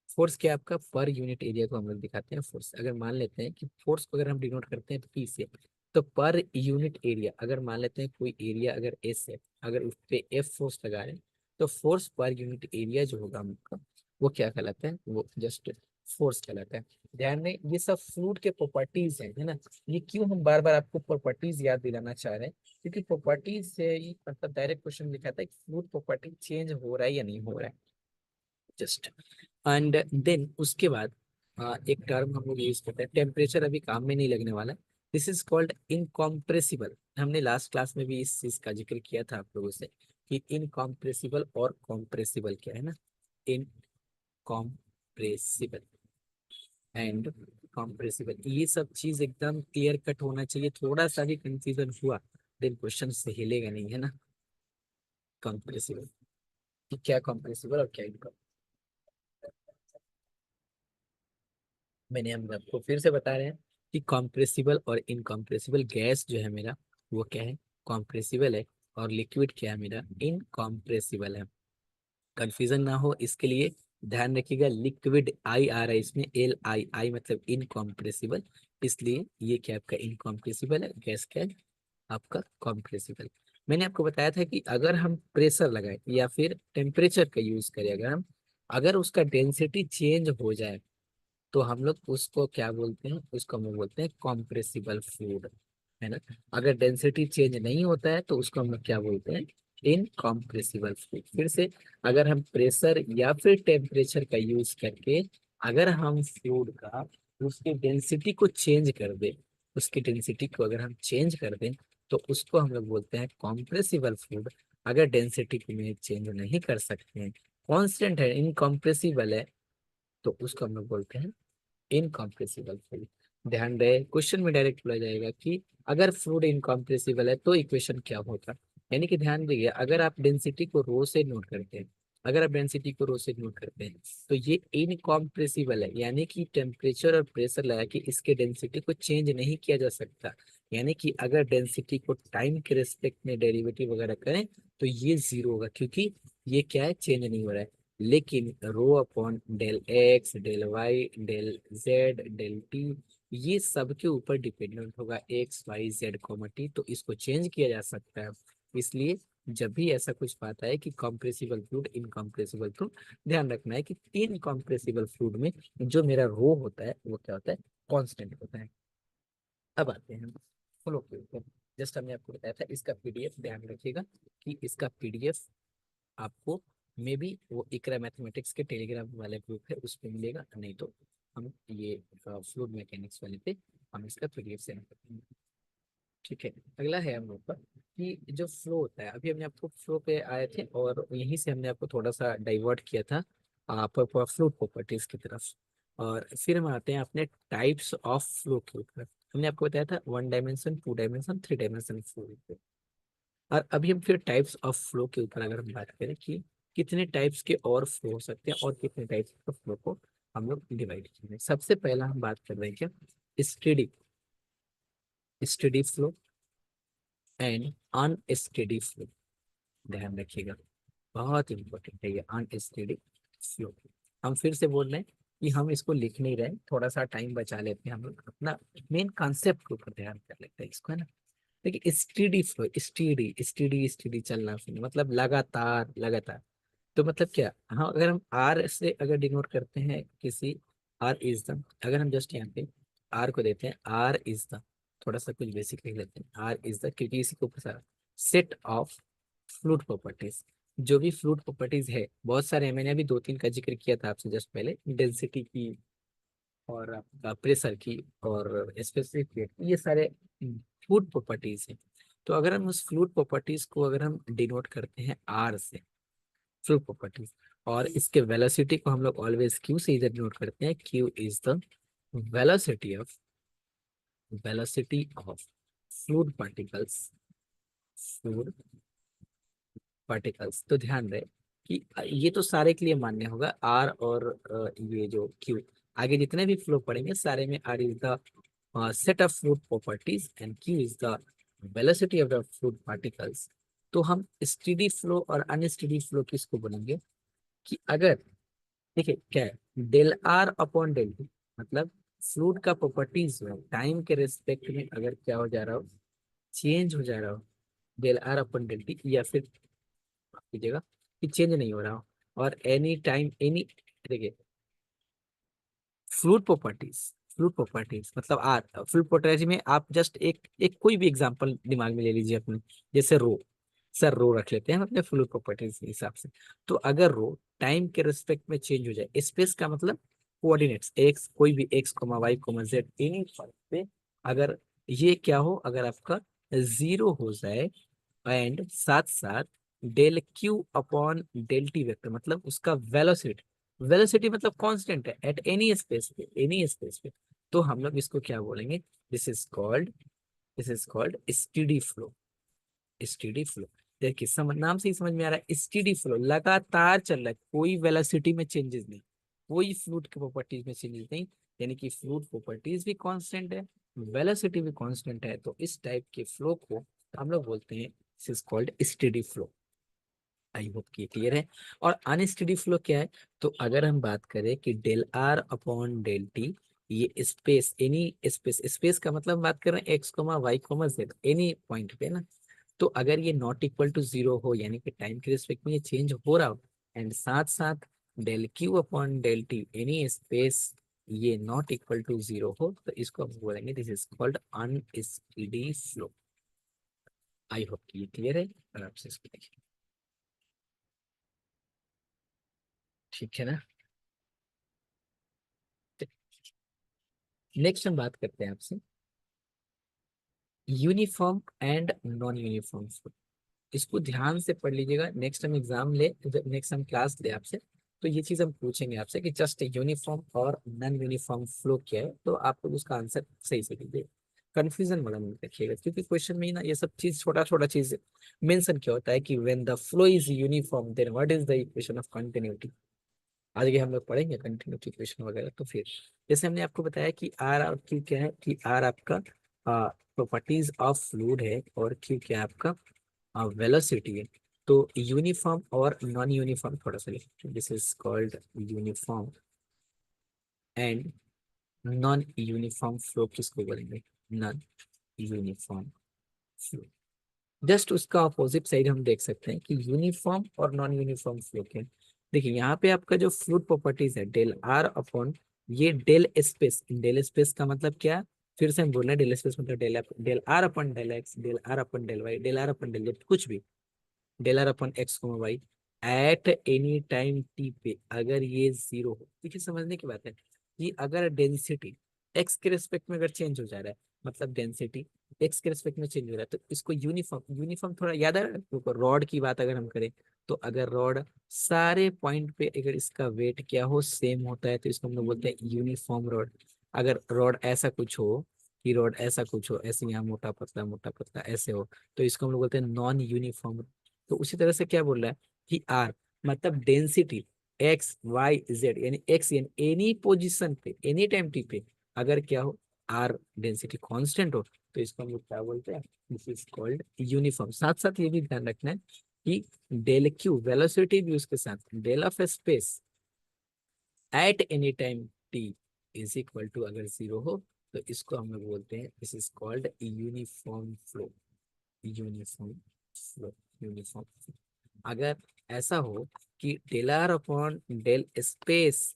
Force क्या है आपका, पर यूनिट एरिया को हम लोग दिखाते हैं फोर्स। अगर मान लेते हैं कि फोर्स को अगर हम डिनोट करते हैं तो पी से, तो पर यूनिट एरिया अगर मान लेते हैं कोई एरिया अगर एस है, अगर उस पे एफ फोर्स लगा रहे हैं, तो फोर्स पर यूनिट एरिया जो होगा हमका, वो क्या कहलाता है, वो जस्ट फोर्स कहलाता है। ध्यान दें ये सब फ्लूइड के प्रॉपर्टीज हैं, है ना। ये क्यों हम बार बार आपको प्रॉपर्टीज याद दिलाना चाह रहे हैं, क्योंकि प्रॉपर्टीज से ही मतलब डायरेक्ट क्वेश्चन लिखा था कि फ्लूइड प्रॉपर्टी चेंज हो रहा है या नहीं हो रहा है, जस्ट। एंड देन उसके बाद एक टर्म हम लोग यूज करते हैं, टेम्परेचर अभी काम में नहीं लगने वाला, दिस इज कॉल्ड इनकॉम्प्रेसिबल। हमने लास्ट क्लास में भी इस चीज का जिक्र किया था आप लोगों से कि इनकॉम्प्रेसिबल और कॉम्प्रेसिबल क्या है ना, इनकॉम्प्रेसिबल एंड कॉम्प्रेसिबल, ये सब चीज एकदम क्लियर कट होना चाहिए। थोड़ा सा भी कंफ्यूजन हुआ देन क्वेश्चन से हिलेगा नहीं, है ना। कॉम्प्रेसिबल, क्या कॉम्प्रेसिबल और क्या इनकॉम्प्रेसिबल, मैंने हम आपको फिर से बता रहे हैं कि कॉम्प्रेसिबल और इनकॉम्प्रेसिबल गैस जो है मेरा, वो क्या है, कॉम्प्रेसिबल है। और लिक्विड क्या है मेरा, इनकॉम्प्रेसिबल है। कंफ्यूजन ना हो इसके लिए ध्यान रखिएगा, लिक्विड आई आ रहा है इसमें, एल आई आई मतलब इनकॉम्प्रेसिबल, इसलिए ये क्या आपका इनकॉम्प्रेसिबल है, गैस क्या है आपका कॉम्प्रेसिबल। मैंने आपको बताया था कि अगर हम प्रेशर लगाए या फिर टेम्परेचर का यूज करें, अगर उसका डेंसिटी चेंज हो जाए, तो हम लोग उसको क्या बोलते हैं, उसको हम लोग बोलते हैं कॉम्प्रेसिबल फ्लूइड, है ना। अगर डेंसिटी चेंज नहीं होता है तो उसको हम लोग क्या बोलते हैं, इनकॉम्प्रेसिबल फ्लूइड। फिर से, अगर हम प्रेशर या फिर टेम्परेचर का यूज करके अगर हम फ्लूइड का उसकी डेंसिटी को चेंज कर दे, उसकी डेंसिटी को अगर हम चेंज कर दें, तो उसको हम लोग बोलते हैं कॉम्प्रेसिबल फ्लूइड। अगर डेंसिटी को में चेंज नहीं कर सकते हैं, कांस्टेंट है, इनकॉम्प्रेसिबल है, तो उसको हम लोग बोलते हैं इनकॉम्प्रेसिबल फ्लूइड। ध्यान रहे क्वेश्चन में डायरेक्ट बोला जाएगा कि अगर फ्लूइड इनकॉम्प्रेसिबल है तो इक्वेशन क्या होता, यानी कि ध्यान दीजिए, अगर आप डेंसिटी को रो से नोट करते हैं, अगर आप डेंसिटी को रो से नोट करते हैं, तो ये इनकॉम्प्रेसिबल है, यानी कि टेम्परेचर और प्रेशर लगा के इसके डेंसिटी को चेंज नहीं किया जा सकता। यानी कि अगर डेंसिटी को टाइम के रिस्पेक्ट में डेरिवेटिव वगैरह करें तो ये जीरो होगा, क्योंकि ये क्या है, चेंज नहीं हो रहा है। लेकिन rho upon del x, del Y, del z, del T, ये सब के ऊपर डिपेंडेंट होगा, x y z comma t, तो इसको चेंज किया जा सकता है। इसलिए जब भी ऐसा कुछ बात आए कि कॉम्प्रेसिबल फ्लूइड, इनकॉम्प्रेसिबल फ्लूइड, ध्यान रखना है कि इनकॉम्प्रेसिबल फ्लूइड में जो मेरा रो होता है वो क्या होता है, कांस्टेंट होता है। अब आते हैं हम फ्लो के ऊपर। जस्ट हमने आपको बताया था इसका पीडीएफ, ध्यान रखिएगा कि इसका पीडीएफ आपको मे बी वो इकरा मैथमेटिक्स के टेलीग्राम वाले ग्रुप है उस पर मिलेगा, नहीं तो हम ये फ्लूइड मैकेनिक्स वाले पे हम इसका पीडीएफ सेंड करते हैं। ठीक है, अगला है हम लोग का कि जो फ्लो होता है, अभी हमने आपको फ्लो पे आए थे और यहीं से हमने आपको थोड़ा सा डाइवर्ट किया था आप फ्लूइड प्रॉपर्टीज की तरफ। और फिर हम आते हैं अपने टाइप्स ऑफ फ्लो के ऊपर। हमने आपको बताया था one dimension, two dimension, three dimension flow. और अभी हम फिर टाइप्स ऑफ फ्लो के ऊपर अगर हम बात करें कि कितने टाइप्स के और फ्लो हो सकते हैं और कितने टाइप्स ऑफ फ्लो को हम लोग डिवाइड करेंगे। सबसे पहला हम बात कर रहे हैं क्या, steady, steady flow and unsteady flow. ध्यान रखिएगा, बहुत इंपॉर्टेंट है ये अनस्टेडी फ्लो। हम फिर से बोल रहे हैं कि हम इसको लिख नहीं रहे, थोड़ा सा टाइम बचा लेते हैं, हम लोग अपना मेन कॉन्सेप्ट के ऊपर ध्यान कर लेते हैं इसको, है ना। देखिए steady flow, steady steady steady चलना फिरना मतलब लगातार लगातार। तो मतलब क्या, हाँ अगर हम आर से अगर डिनोट करते हैं किसी, आर इज द, अगर हम जस्ट यहाँ पे आर को देते हैं, आर इज द, थोड़ा सा कुछ बेसिक लिख लेते हैं, आर इज द, क्योंकि इसी को सारा सेट ऑफ फ्लूइड प्रॉपर्टीज। जो भी फ्लूइड प्रॉपर्टीज है बहुत सारे हैं, मैंने अभी दो तीन का जिक्र किया था आपसे जस्ट पहले, डेंसिटी की और आपका प्रेशर की और स्पेसिफिक, ये सारे फ्लूइड प्रॉपर्टीज हैं। तो अगर हम उस फ्लूइड प्रॉपर्टीज को अगर हम डिनोट करते हैं आर से, फ्लूइड प्रॉपर्टीज, और इसके वेलोसिटी को हम लोग ऑलवेज क्यू से इधर डिनोट करते हैं। Q is the velocity of fluid particles. तो ध्यान रहे कि ये तो सारे के लिए मान्य होगा आर, और ये जो क्यू, आगे जितने भी फ्लो पढ़ेंगे सारे में are is the set of fluid properties and q is the velocity of the fluid particles। तो हम स्टेडी फ्लो और अनस्टेडी फ्लो किसको बोलेंगे कि अगर, देखिए क्या है, del R upon del T, मतलब फ्लूइड का प्रॉपर्टीज जो है टाइम के रेस्पेक्ट में अगर क्या हो जा रहा हो, चेंज हो जा रहा हो, del R upon del T, या फिर माफ कीजिएगा कि चेंज नहीं हो रहा हो, और एनी टाइम एनी, देखिए फ्लूइड प्रॉपर्टीज मतलब आर, फ्लूइड प्रॉपर्टीज में आप जस्ट एक कोई भी एग्जांपल दिमाग में ले लीजिए अपने, जैसे रो, सर रो रख लेते हैं हम अपने फ्लूइड प्रॉपर्टीज के हिसाब से। तो अगर रो टाइम के रिस्पेक्ट में चेंज हो जाए, स्पेस का मतलब कोऑर्डिनेट्स एक्स, कोई भी X comma Y comma Z any point पे, अगर ये क्या हो, अगर आपका जीरो हो जाए, एंड साथ साथ del Q upon del T vector, मतलब उसका वेलोसिटी, वेलोसिटी मतलब कांस्टेंट है एट एनी स्पेस पे, तो हम लोग इसको क्या बोलेंगे, this is called this is called steady flow. Steady flow, देखिए नाम से ही समझ में आ रहा है, स्टेडी फ्लो लगातार चल रहा है, कोई वेलोसिटी में चेंजेस नहीं, कोई फ्लूइड की प्रॉपर्टीज में चेंजेस नहीं, यानी कि फ्लूइड प्रॉपर्टीज भी कांस्टेंट है, वेलोसिटी भी कांस्टेंट है, तो इस टाइप के फ्लो को हम लोग बोलते हैं this is called steady flow. I hope कि क्लियर है। और अनस्टेडी फ्लो क्या है, तो अगर हम बात करें कि del R upon del T, ये स्पेस, एनी स्पेस का मतलब बात कर रहे हैं X comma Y comma Z any point पे ना, तो अगर ये नॉट इक्वल टू जीरो हो, यानी कि टाइम के रिस्पेक्ट में ये चेंज हो रहा हो, एंड साथ साथ del Q upon del T any space ये नॉट इक्वल टू जीरो हो, तो इसको हम बोलेंगे this is called unsteady flow. I hope कि ये क्लियर है, और आपसे इसको देखिए, ठीक है ना। नेक्स्ट हम बात करते हैं आपसे uniform and non uniform flow. इसको ध्यान से पढ़ लीजिएगा, नेक्स्ट हम एग्जाम ले, जब नेक्स्ट हम क्लास ले आपसे, तो ये चीज हम पूछेंगे आपसे कि जस्ट यूनिफॉर्म और नॉन यूनिफॉर्म फ्लो क्या है, तो आप लोग उसका आंसर सही से दीजिए, कंफ्यूजन वाला नहीं रखिएगा, क्योंकि क्वेश्चन में ही ना ये सब चीज छोटा छोटा चीज मेंशन क्या होता है कि when the flow is uniform then what is the equation of continuity. आज के हम लोग पढ़ेंगे कंटिन्यूटी इक्वेशन वगैरह। तो फिर जैसे हमने आपको बताया कि आर और क्यू क्या है, कि आर आपका प्रॉपर्टीज ऑफ फ्लूइड है, और क्यू क्या है आपका वेलोसिटी है। तो यूनिफॉर्म और नॉन यूनिफॉर्म थोड़ा सा लिखते हैं, this is called uniform and non uniform flow किसको बोलेंगे, नॉन यूनिफॉर्म फ्लो। जस्ट उसका अपोजिट साइड हम देख सकते हैं कि यूनिफॉर्म और नॉन यूनिफॉर्म फ्लो के, देखिए यहाँ पे आपका जो फ्लूइड प्रॉपर्टीज है डेल आर अपॉन, ये डेल स्पेस का मतलब क्या है? फिर से हम बोल रहे हैं डेल स्पेस मतलब del R upon del x, del R upon del Y, del R upon del Z, कुछ भी, डेल आर अपन एक्स को Y at any time T पे, अगर ये जीरो हो, देखिए समझने की बात है कि अगर डेंसिटी एक्स के रेस्पेक्ट में अगर चेंज हो जा रहा है, मतलब डेंसिटी एक्स के रेस्पेक्ट में चेंज हो रहा है, तो इसको यूनिफॉर्म, यूनिफॉर्म थोड़ा याद है, रॉड की बात अगर हम करें, तो अगर रॉड सारे पॉइंट पे अगर इसका वेट क्या हो सेम होता है, तो इसको हम लोग बोलते हैं यूनिफॉर्म रॉड। अगर रॉड ऐसा कुछ हो, कि रॉड ऐसा कुछ हो, ऐसे यहाँ मोटा पतला ऐसे हो, तो इसको हम लोग बोलते हैं नॉन यूनिफॉर्म। तो उसी तरह से क्या बोल रहा है कि आर मतलब डेंसिटी एक्स वाई जेड, यानी एक्स यानी एनी पोजिशन पे एनी टाइम टी पे, अगर क्या हो आर डेंसिटी कांस्टेंट हो, तो इसको हम लोग क्या बोलते हैं, दिस इज कॉल्ड यूनिफॉर्म। साथ साथ ये भी ध्यान रखना है कि डेल क्यू वेलोसिटी भी उसके साथ del of space at any time T is equal to अगर जीरो हो, तो इसको हम लोग बोलते हैं this is called uniform flow. Uniform flow, uniform. अगर ऐसा हो कि del R upon del space,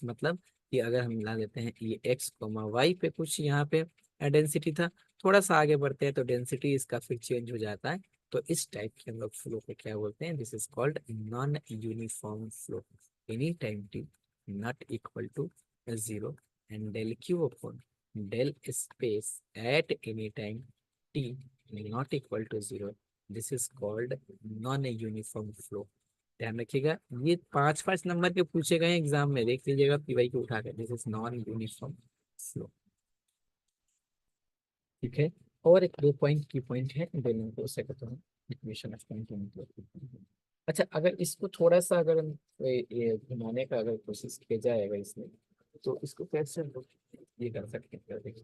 मतलब कि अगर हम मिला देते हैं ये एक्स कोमा वाई पे कुछ यहाँ पे डेंसिटी था, थोड़ा सा आगे बढ़ते हैं तो डेंसिटी इसका फिर चेंज हो जाता है, तो इस टाइप के हम लोग फ्लो को क्या बोलते हैं, this is called non uniform flow any time T. not equal to 0 and del q upon del space at any time t not equal to 0, this is called non uniform flow. ध्यान रखिएगा, ये 5-5 number के पूछे गए exam में, देख लीजिएगा PY को उठा कर, this is non uniform flow. ठीक है, और एक दो पॉइंट की पॉइंट है, दोनों को से कहते हैं इक्वेशन ऑफ कंटिन्यूटी। अच्छा, अगर इसको थोड़ा सा अगर हम ये घुमाने का अगर कोशिश किया जाएगा इसमें, तो इसको कैसे हम लोग ये कर सकते हैं, देखिए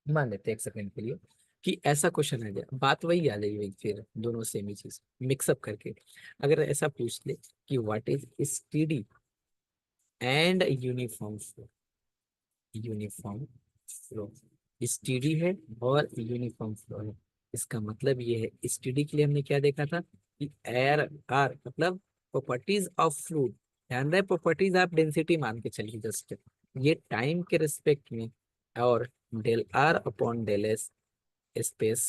मान लेते हैं एक सेकंड के लिए कि ऐसा क्वेश्चन आ गया, बात वही आ जाएगी, फिर दोनों सेम ही चीज मिक्सअप करके अगर ऐसा पूछ ले कि what is steady and uniform flow, uniform flow steady है और यूनिफॉर्म फ्लो है, इसका मतलब ये है स्टेडी के लिए हमने क्या देखा था कि एयर आर मतलब प्रॉपर्टीज ऑफ फ्लूइड, ध्यान रहे प्रॉपर्टीज आप डेंसिटी मान के चलिए जस्ट, ये टाइम के रिस्पेक्ट में, और del R upon del S space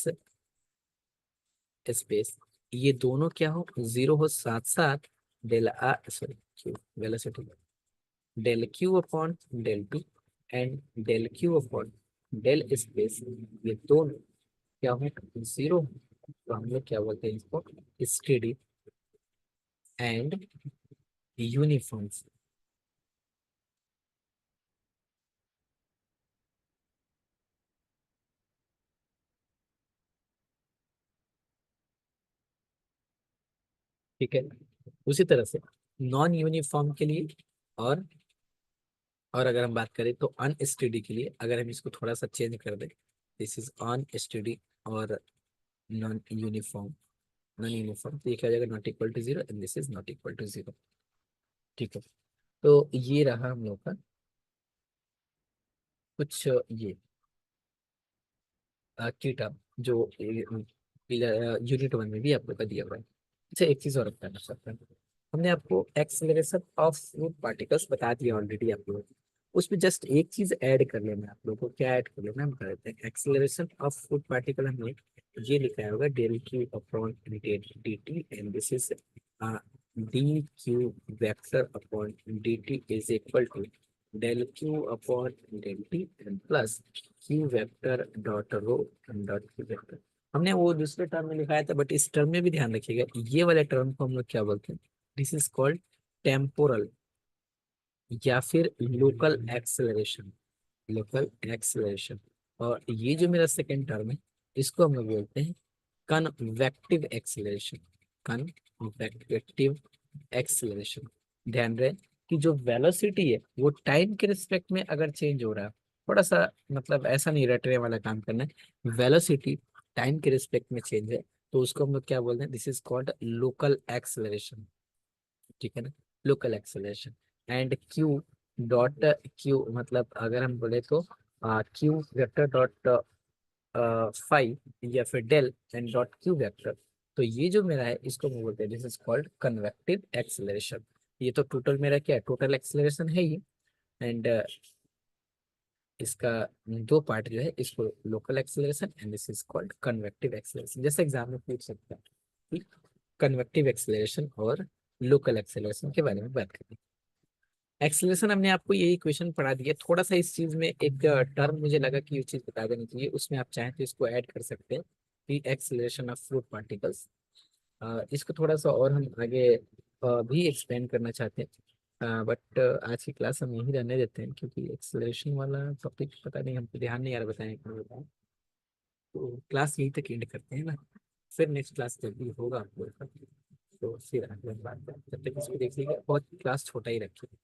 space ये दोनों क्या हो, जीरो हो, साथ साथ del R sorry Q velocity del Q upon del T and del Q upon del space ये दोनों क्या हो, जीरो। तो हम लोग क्या बोलते हैं इसको, स्टेडी एंड यूनिफॉर्म। ठीक है, उसी तरह से नॉन यूनिफॉर्म के लिए, और और अगर हम बात करें तो अनस्टेडी के लिए, अगर हम इसको थोड़ा सा चेंज कर दें, दिस इज अनस्टेडी और नॉन यूनिफॉर्म, नॉन यूनिफॉर्म तो ये क्या हो जाएगा, not equal to 0 and this is not equal to 0। ठीक है, तो ये रहा हम लोग का कुछ ये की टर्म जो यूनिट 1 में भी आप लोग का दिया हुआ है। अच्छा, एक चीज और बताना चाहता हूँ, हमने आपको एक्सेलरेशन ऑफ फ्लूइड पार्टिकल्स बता दिया ऑलरेडी आप लोगों को, उसमें जस्ट एक चीज ऐड कर लेना है आप लोगों को, क्या ऐड कर लेना है, हम कर देते हैं एक्सेलरेशन ऑफ फ्लूइड पार्टिकल, हमने ये लिखा होगा del Q upon D T and this is D Q vector upon D T is equal to del Q upon del T and plus Q vector dot rho dot Q vector. हमने वो दूसरे term में लिखाया था, but इस term में भी ध्यान रखिएगा, ये वाले टर्म को हम लोग क्या बोलते हैं, दिस इज कॉल्ड टेम्पोरल या फिर लोकल एक्सेलरेशन, लोकल एक्सेलरेशन। और ये जो मेरा सेकेंड टर्म है, इसको हम लोग बोलते हैं कन्वेक्टिव एक्सेलरेशन, कन्वेक्टिव एक्सेलरेशन। ध्यान रहे कि जो वेलोसिटी है वो टाइम के रिस्पेक्ट में अगर चेंज हो रहा है, थोड़ा सा मतलब ऐसा नहीं रटने वाला काम करना है, वेलोसिटी टाइम के रिस्पेक्ट में चेंज है, तो उसको हम लोग क्या बोलते हैं, this is called local acceleration. ठीक है ना, local acceleration. And Q dot Q मतलब अगर हम बोले तो क्यू वेक्टर डॉट फाइव या फिर del and dot Q vector, तो ये जो मेरा है इसको हम बोलते हैं this is called convective acceleration. ये तो टोटल मेरा क्या है, टोटल एक्सेलरेशन है ये, एंड इसका दो पार्ट जो है, इसको local acceleration and this is called convective acceleration. जैसे एग्जाम में पूछ सकता है कि कन्वेक्टिव एक्सेलरेशन और लोकल एक्सेलरेशन के बारे में बात करें। एक्सेलरेशन हमने आपको यही क्वेश्चन पढ़ा दिया, थोड़ा सा इस चीज में एक टर्म मुझे लगा कि ये चीज बता देनी चाहिए, उसमें आप चाहें तो इसको ऐड कर सकते हैं कि एक्सेलरेशन ऑफ फ्लूइड पार्टिकल्स। इसको थोड़ा सा और हम आगे भी एक्सपेंड करना चाहते हैं, बट आज की क्लास हम यहीं रहने देते हैं, क्योंकि एक्सेलरेशन वाला टॉपिक पता नहीं हमको ध्यान नहीं आ रहा बताएं क्यों बताएं, तो क्लास यहीं तक एंड करते हैं ना, फिर नेक्स्ट क्लास जब भी होगा आपको तो फिर आगे हम बात करें, तब तक इसको देख लीजिए, बहुत क्लास छोटा ही रखिए।